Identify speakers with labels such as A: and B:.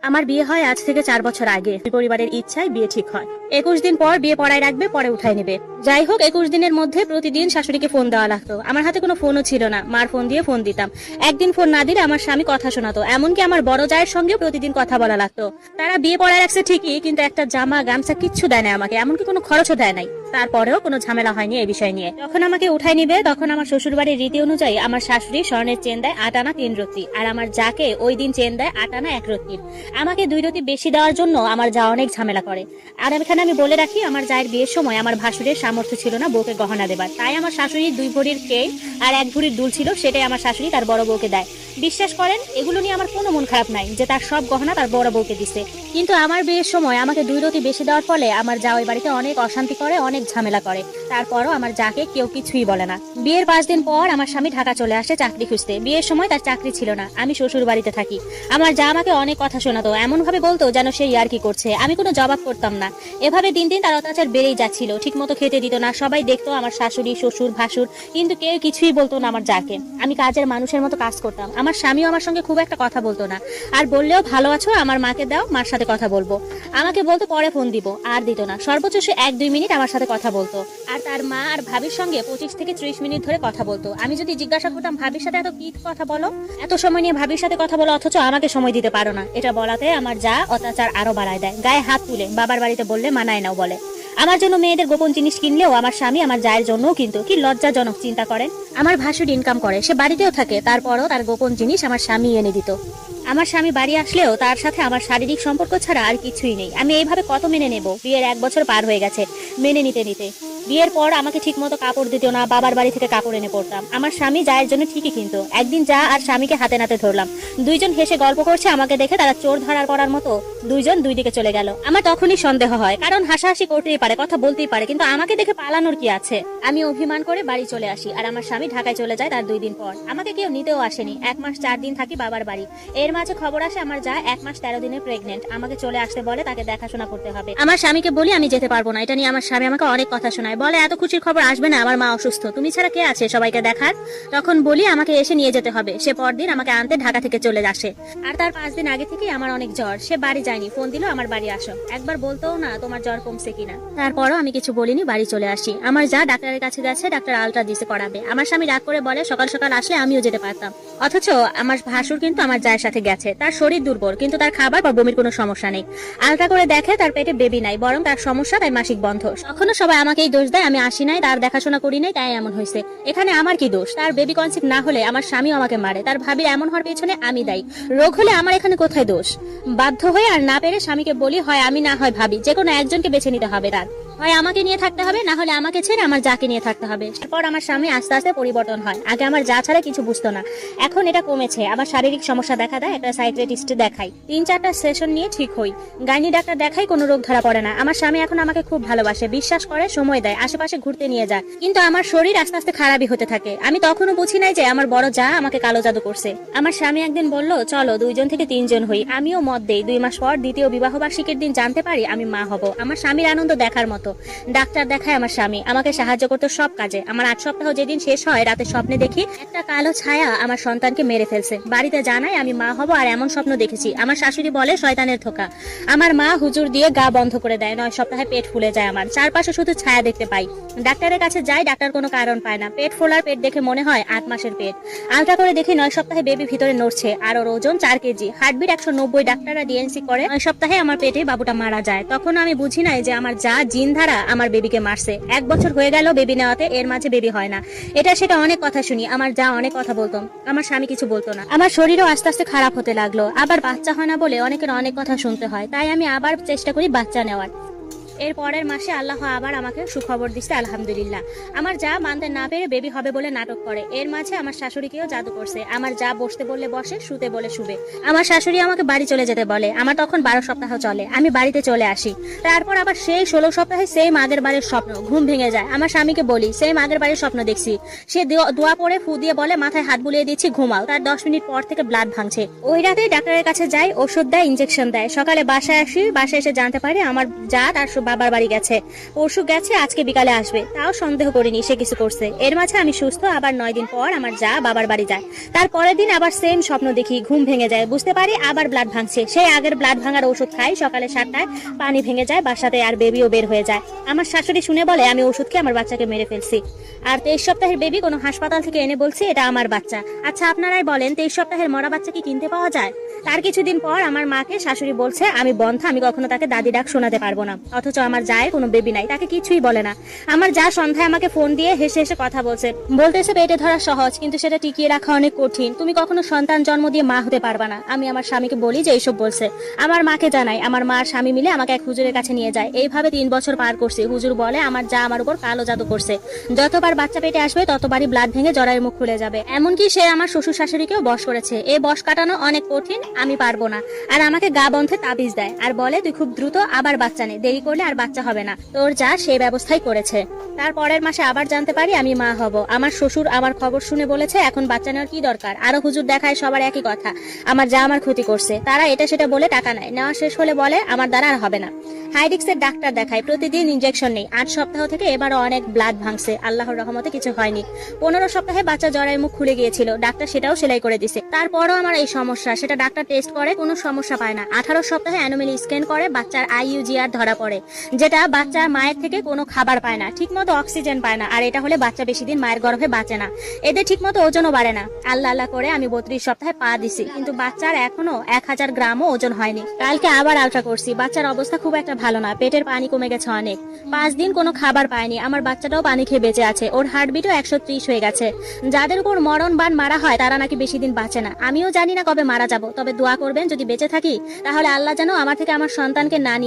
A: আমার বিয়ে হয় আজ থেকে 4 বছর আগে। পরিবারের ইচ্ছায় বিয়ে ঠিক হয়। 21 দিন পর বিয়ে পড়ায় রাখবে, পরে উঠায় নেবে। যাই হোক, 21 দিনের মধ্যে প্রতিদিন শাশুড়িকে ফোন দেওয়া লাগতো। আমার হাতে কোনো ফোনও ছিল না, মার ফোন দিয়ে ফোন দিতাম। একদিন ফোন না দিলে আমার স্বামী কথা শোনাতো, এমনকি আমার বড় জায়ের সঙ্গেও প্রতিদিন কথা বলা লাগতো। তারা বিয়ে পড়ায় রাখছে ঠিকই, কিন্তু একটা জামা গামছা কিচ্ছু দেয় না আমাকে, এমনকি কোনো খরচও দেয় নাই। তারপরেও কোনো ঝামেলা হয়নি এই বিষয় নিয়ে। যখন আমাকে উঠাই নিবে, তখন আমার শ্বশুর বাড়ির রীতি অনুযায়ী আমার শাশুড়ি স্বর্ণের চেন দেয় 8 আনা 3 রত্তি, আর আমার যাকে ওই দিন চেন দেয় 8 আনা 1 রত্তির। আমাকে 2 রত্তি বেশি দেওয়ার জন্য আমার যা অনেক ঝামেলা করে। আর এখানে আমি বলে রাখি, আমার জায়ের বিয়ের সময় আমার ভাসুরের সামর্থ্য ছিল না বউকে গহনা দেবার, তাই আমার শাশুড়ির 2 ভরির চেইন আর 1 ভরির দুল ছিল, সেটাই আমার শাশুড়ি তার বড় বউকে দেয়। বিশ্বাস করেন, এগুলো নিয়ে আমার কোনো মন খারাপ নাই যে তার সব গহনা তার বড় বউকে দিছে। কিন্তু আমার বিয়ের সময় আমাকে 2 রত্তি বেশি দেওয়ার ফলে আমার যা ওই বাড়িতে অনেক অশান্তি করে, অনেক ঝামেলা করে। তারপরও আমার যাকে কেউ কিছুই বলে না। বিয়ের 5 দিন পর আমার স্বামী ঢাকা চলে আসে চাকরি খুঁজতে। বিয়ের সময় তার চাকরি ছিল না, আমি শ্বশুর বাড়িতে থাকি। আমার যা আমাকে অনেক কথা শোনাতো, এমন ভাবে বলতো যেন সে ইয়ার্কি করছে। আমি কোনো জবাব করতাম না। এভাবে দিন দিন তার অত্যাচার বেড়েই যাচ্ছিল। ঠিক মতো খেতে দিত না। সবাই দেখতো আমার শাশুড়ি, শ্বশুর, ভাসুর, কিন্তু কেউ কিছুই বলতো না আমার যাকে। আমি কাজের মানুষের মতো কাজ করতাম। আমার স্বামীও আমার সঙ্গে খুব একটা কথা বলতো না। আর বললেও ভালো আছো, আমার মাকে দাও, মার সাথে কথা বলবো। আমাকে বলতো পরে ফোন দিব, আর দিত না। সর্বোচ্চ সে 1-2 মিনিট আমার সাথে কথা বলতো। আর তার মা আর ভাবির সঙ্গে 25 থেকে 30 মিনিট ধরে কথা বলতো। আমি যদি জিজ্ঞাসা করতাম, ভাবির সাথে এত কি কথা বলো, এত সময় নিয়ে ভাবির সাথে কথা বলো, অথচ আমাকে সময় দিতে পারো না, এটা বলাতে আমার যা অত্যাচার আরো বাড়ায় দেয়। গায়ে হাত তুলে বাবার বাড়িতে বললে মানায় নাও বলে। আমার জন্য মেয়েদের গোপন জিনিস কিনলেও আমার স্বামী আমার জায়ের জন্যও কিন্তু। কি লজ্জাজনক, চিন্তা করেন। আমার ভাসুর ইনকাম করে, সে বাড়িতেও থাকে, তারপরও তার গোপন জিনিস আমার স্বামী এনে দিত। আমার স্বামী বাড়ি আসলেও তার সাথে আমার শারীরিক সম্পর্ক ছাড়া আর কিছুই নেই। আমি এইভাবে কত মেনে নেব? বিয়ের 1 বছর পার হয়ে গেছে মেনে নিতে নিতে। বিয়ের পর আমাকে ঠিক মতো কাপড় দিত না, বাবার বাড়ি থেকে কাপড় এনে পড়তাম। আমার স্বামী জায়ের জন্য ঠিকই, কিন্তু একদিন যা আর স্বামীকে হাতে নাতে ধরলাম। 2 জন হেসে গল্প করছে, আমাকে দেখে তারা চোর ধরার করার মতো 2 জন 2 দিকে চলে গেল। আমার তখনই সন্দেহ হয়, কারণ হাসাহাসি করতেই পারে, কথা বলতেই পারে, কিন্তু আমাকে দেখে পালানোর কি আছে। আমি অভিমান করে বাড়ি চলে আসি, আর আমার স্বামী ঢাকায় চলে যায় তার 2 দিন পর। আমাকে কেউ নিতেও আসেনি। 1 মাস 4 দিন থাকি বাবার বাড়ি। এর মাঝে খবর আসে আমার যা 1 মাস 13 দিনে প্রেগনেন্ট। আমাকে চলে আসতে বলে, তাকে দেখাশোনা করতে হবে। আমার স্বামীকে বলি আমি যেতে পারবো না। এটা নিয়ে আমার স্বামী আমাকে অনেক কথা শোনায়, বলে এত খুশির খবর আসবে না, আমার মা অসুস্থ, তুমি ছাড়া কে আছে সবাইকে দেখার। তখন বলি আমাকে এসে নিয়ে যেতে হবে। সে পরদিন আমাকে আনতে ঢাকা থেকে চলে আসে। আর তার 5 দিন আগে থেকেই আমার অনেক জ্বর। সে বাড়ি যায়নি, ফোন দিল আমার বাড়ি আসো, একবার বলতেও না তোমার জ্বর কমছে কিনা। তারপরও আমি কিছু বলিনি, বাড়ি চলে আসি। আমার যা ডাক্তারের কাছে গেছে, ডাক্তার আলট্রা দিছে করাবে। আমার স্বামী রাগ করে বলে সকাল সকাল আসলে আমিও যেতে পারতাম। অথচ আমার ভাসুর কিন্তু আমার জায়ের সাথে গেছে। তার শরীর দুর্বল, কিন্তু তার খাবার বা বমির কোনো সমস্যা নেই। আলট্রা করে দেখে তার পেটে বেবি নাই, বরং তার সমস্যা, তাই মাসিক বন্ধ। তখনও সবাই আমাকেই দোষ দেয়, আমি আসি নাই, তার দেখাশোনা করি নাই, তাই এমন হয়েছে। এখানে আমার কি দোষ? তার বেবি কনসিভ না হলে আমার স্বামীও আমাকে মারে, তার ভাবির এমন হওয়ার পেছনে আমি দায়ী। রোগ হলে আমার এখানে কোথায় দোষ? বাধ্য হয়ে আর না পেরে স্বামীকে বলি, হয় আমি না হয় ভাবি, যে কোনো একজনকে বেছে নিতে হবে। তার হয় আমাকে নিয়ে থাকতে হবে, না হলে আমাকে ছেড়ে আমার যাকে নিয়ে থাকতে হবে। তারপর আমার স্বামী আস্তে আস্তে পরিবর্তন হয়। আগে আমার যা ছাড়া কিছু বুঝতো না, এখন এটা কমেছে। আবার শারীরিক সমস্যা দেখা দেয়, একটা সাইকিয়াট্রিস্ট দেখাই, 3-4টা সেশন নিয়ে ঠিক হই। গাইনি ডাক্তার দেখাই, কোনো রোগ ধরা পড়ে না। আমার স্বামী এখন আমাকে খুব ভালোবাসে, বিশ্বাস করে, সময় দেয়, আশেপাশে ঘুরতে নিয়ে যায়। কিন্তু আমার শরীর আস্তে আস্তে খারাপই হতে থাকে। আমি তখনও বুঝি নাই যে আমার বড় যা আমাকে কালো জাদু করছে। আমার স্বামী একদিন বলল, চলো 2 জন থেকে 3 জন হই। আমিও মত দেই। 2 মাস পর দ্বিতীয় বিবাহ বার্ষিকীর দিন জানতে পারি আমি মা হব। আমার স্বামীর আনন্দ দেখার মতো। ডাক্তার দেখায় আমার স্বামী, আমাকে সাহায্য করতো সব কাজে। আমার 8 সপ্তাহ যেদিন শেষ হয়, রাতে স্বপ্নে দেখি একটা কালো ছায়া আমার সন্তানকে মেরে ফেলছে। বাড়িতে জানাই আমি মা হব, আর এমন স্বপ্ন দেখেছি। আমার শাশুড়ি বলে শয়তানের ধোঁকা। আমার মা হুজুর দিয়ে গা বন্ধ করে দেয়। 9 সপ্তাহে পেট ফুলে যায়। আমার চারপাশে শুধু ছায়া দেখতে পাই। ডাক্তারের কাছে যাই, ডাক্তার কোনো কারণ পায় না। পেট ফোলার পেট দেখে মনে হয় 8 মাসের পেট। আলট্রা করে দেখি 9 সপ্তাহে বেবি ভিতরে নড়ছে, আর ওর ওজন 4 কেজি, হার্টবিট 190। ডাক্তাররা ডিএনসি করে 9 সপ্তাহে আমার পেটে বাবুটা মারা যায়। তখন আমি বুঝি নাই যে আমার যা জিন ধারা আমার বেবিকে মারছে। 1 বছর হয়ে গেল বেবি নেওয়াতে, এর মাঝে বেবি হয় না। এটা সেটা অনেক কথা শুনি। আমার যা অনেক কথা বলতো, আমার স্বামী কিছু বলতো না। আমার শরীরও আস্তে আস্তে খারাপ হতে লাগলো। আবার বাচ্চা হয় না বলে অনেকের অনেক কথা শুনতে হয়, তাই আমি আবার চেষ্টা করি বাচ্চা নেওয়ার। এর পরের মাসে আল্লাহ আবার আমাকে সুখবর দিচ্ছে, আলহামদুলিল্লাহ। আমার যা মানতে না পেরে বেবি হবে বলে নাটক করে। এর মাঝে আমার শাশুড়িকেও জাদু করছে। আমার যা বসতে বললে বসে, শুতে বলে শুবে। আমার শাশুড়ি আমাকে বাড়ি চলে যেতে বলে। আমার তখন 12 সপ্তাহ চলে। আমি বাড়িতে চলে আসি। তারপর আবার সেই 16 সপ্তাহে সেম আগের বাড়ির স্বপ্ন, ঘুম ভেঙে যায়। আমার স্বামীকে বলি সেম আগের বাড়ির স্বপ্ন দেখছি। সে দোয়া পড়ে ফু দিয়ে বলে মাথায় হাত বুলিয়ে দিচ্ছি, ঘুমাও। তার 10 মিনিট পর থেকে ব্লাড ভাঙছে। ওই রাতে ডাক্তারের কাছে যাই, ওষুধ দেয়, ইনজেকশন দেয়। সকালে বাসায় আসি। বাসায় এসে জানতে পারি আমার যা তার বাবার বাড়ি গেছে, পরশু গেছে, আজকে বিকালে আসবে। তাও সন্দেহ করিনি সে কিছু করছে। এর মাঝে আমি সুস্থ, আবার 9 দিন পর আমার যা বাবার বাড়ি যায়। তার পরের দিন আবার সেম স্বপ্ন দেখি, ঘুম ভেঙে যায়, বুঝতে পারি আবার ব্লাড ভাঙছে। সেই আগের ব্লাড ভাঙার ওষুধ খাই, সকালে 7টায় পানি ভেঙে যায় বাসাতে, আর বেবিও বের হয়ে যায়। আমার শাশুড়ি শুনে বলে আমি ওষুধ খেয়ে আমার বাচ্চাকে মেরে ফেলছি। আর 23 সপ্তাহের বেবি কোনো হাসপাতাল থেকে এনে বলছি এটা আমার বাচ্চা। আচ্ছা আপনারাই বলেন 23 সপ্তাহের মরা বাচ্চা কি কিনতে পাওয়া যায়? তার কিছুদিন পর আমার মাকে শাশুড়ি বলছে আমি বন্ধা, আমি কখনো তাকে দাদি ডাক শোনাতে পারবো না। অথচ আমার জায়ের কোনো বেবি নাই, তাকে কিছুই বলে না। আমার যা সন্ধ্যায় আমাকে ফোন দিয়ে হেসে হেসে কথা বলতেছে পেটে ধরা সহজ, কিন্তু সেটা টিকিয়ে রাখা অনেক কঠিন। তুমি কখনো সন্তান জন্ম দিয়ে মা হতে পারবা না। আমি আমার স্বামীকে বলি যে এইসব বলছে। আমার মাকে জানাই, আমার মার স্বামী মিলে আমাকে এক হুজুরের কাছে নিয়ে যায়। এইভাবে 3 বছর পার করছি। হুজুর বলে আমার যা আমার উপর কালো জাদু করছে, যতবার বাচ্চা পেটে আসবে ততবারই ব্লাড ভেঙে জরায়ের মুখ খুলে যাবে। এমনকি সে আমার শ্বশুর শাশুড়িকেও বশ করেছে। এই বশ কাটানো অনেক কঠিন, আমি পারবো না। আর আমাকে গা বন্ধে তাবিজ দেয় আর বলে তুই খুব দ্রুত আবার বাচ্চা নে, দেরি করলে আর বাচ্চা হবে না। তোর যা সেই ব্যবস্থাই করেছে। তার পরের মাসে আবার জানতে পারি আমি মা হব। আমার শ্বশুর আমার খবর শুনে বলেছে এখন বাচ্চা নেওয়ার কি দরকার। আরো হুজুর দেখায়, সবার একই কথা, আমার যা আমার ক্ষতি করছে। তারা এটা সেটা বলে টাকা নেয়, নেওয়া শেষ হলে বলে আমার দ্বারা আর হবে না। হাইডিক্সের ডাক্তার দেখায়, প্রতিদিন ইনজেকশন নেই। 8 সপ্তাহ থেকে এবারও অনেক ব্লাড ভাঙছে, আল্লাহর রহমতে কিছু হয়নি। 15 সপ্তাহে বাচ্চা জরায়ের মুখ খুলে গিয়েছিল, ডাক্তার সেটাও সেলাই করে দিছে। তারপরও আমার এই সমস্যা, সেটা ডাক্তার টেস্ট করে কোনো সমস্যা পায় না। 18 সপ্তাহে অ্যানোমেলি স্ক্যান করে বাচ্চার IUGR ধরা পড়ে, যেটা বাচ্চার মায়ের থেকে কোনো খাবার পায় না, ঠিকমতো অক্সিজেন পায় না। আর এটা হলে বাচ্চা বেশি দিন মায়ের গর্ভে বাঁচে না, এদের ঠিকমতো ওজনও বাড়ে না। আল্লাহ আল্লাহ করে আমি 32 সপ্তাহে পা দিছি, কিন্তু বাচ্চার এখনো 1000 গ্রামও ওজন হয়নি। কালকে আবার আলট্রা করছি, বাচ্চার অবস্থা খুব একটা ভালো না, পেটের পানি কমে গেছে অনেক। 5 দিন কোনো খাবার পায়নি। আমার বাচ্চাটাও পানি খেয়ে বেঁচে আছে, ওর হার্টবিটও 130 হয়ে গেছে। যাদের উপর মরণ বান মারা হয় তারা নাকি বেশি দিন বাঁচে না। আমিও জানি না কবে মারা যাব, তবে দোয়া করবেন যদি বেঁচে থাকি তাহলে আল্লাহ যেন আমার থেকে আমার সন্তানকে না নিয়ে